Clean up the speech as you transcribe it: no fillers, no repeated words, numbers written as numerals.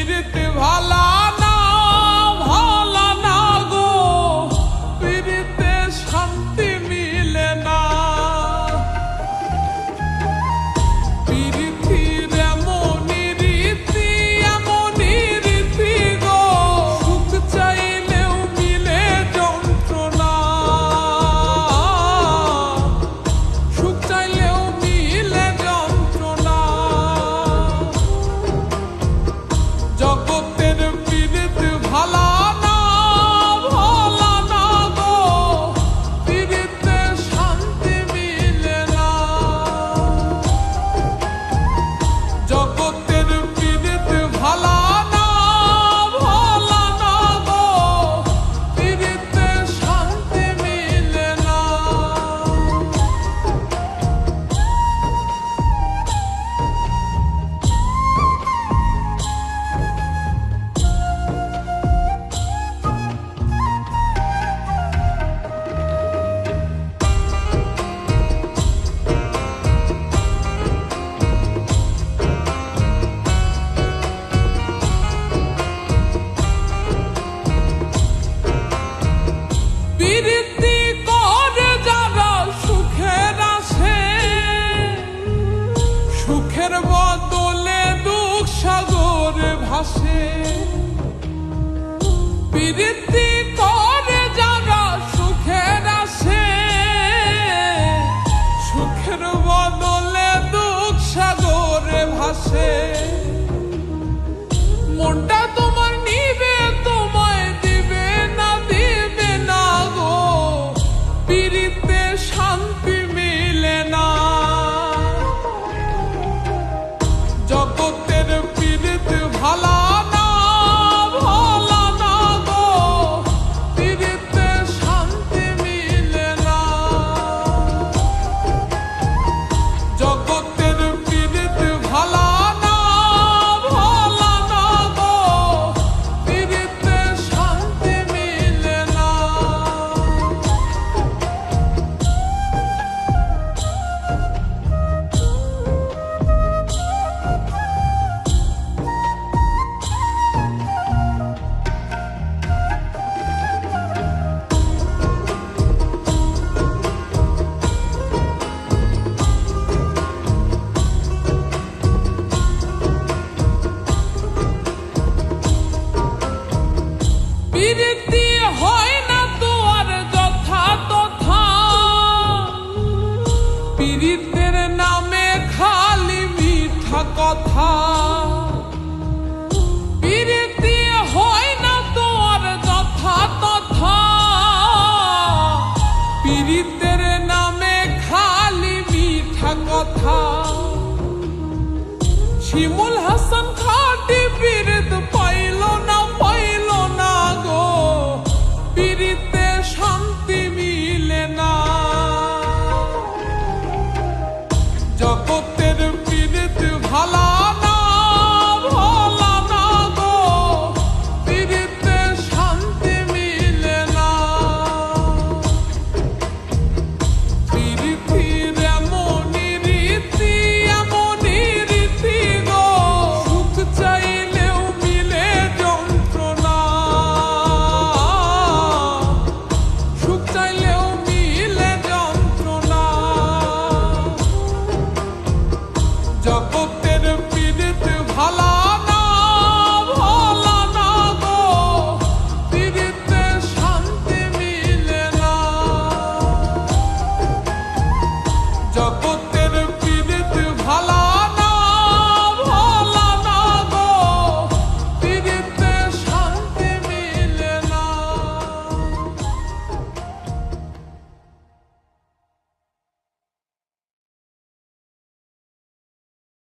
পীড়িতে ভালা না ভালা না গো, পীড়িতে শান্তি মিলে না। পীড়িতির এমনই রীতি গো, সুখ চাইলেও মিলে যন্ত্রণা, সুখ চাইলেও মিলে যন্ত্রণা। জগতের পীড়িত ভালা না ভালা না গো, পীড়িতে শান্তি মিলে না। জগতের পীড়িত ভালা না ভালা না গো, পীড়িতে শান্তি মিলে না। পীড়িতি করে যারা সুখের আসে, সুখের বদলে দুঃখ সাগরে ভাসে। পীড়িতি করে যারা সুখের আসে, সুখের বদলে দুঃখ সাগরে ভাসে। মনটা তোমার নিবে তোমায় দিবে না দিবে না গো, পীড়িতে শান্তি মিলে না। জগতের পীড়িত ভালা না ভালা না গো, পীড়িতে শান্তি মিলে না। জগতের পীড়িত ভালা না ভালা না গো, পীড়িতে শান্তি মিলে না। পীড়িতি হয় না তো আর যথা তথা, পীড়িতের নামে খালি মিঠা কথা। পীড়িতি হয় না তো আর যথা তথা, পীড়িতের নামে খালি মিঠা কথা। শিমুল হাসান খাটি পীড়িত পাইল না গো, পীড়িতে শান্তি মিলে না। জগতের পীড়িত ভালা না ভালা না গো, পীড়িতে শান্তি মিলে না। পীড়িতির এমনই রীতি গো, সুখ চাইলেও মিলে যন্ত্রণা, সুখ চাইলেও মিলে যন্ত্রণা। জগতের পীড়িত ভালা না ভালা না গো, পীড়িতে শান্তি মিলে না। জগৎ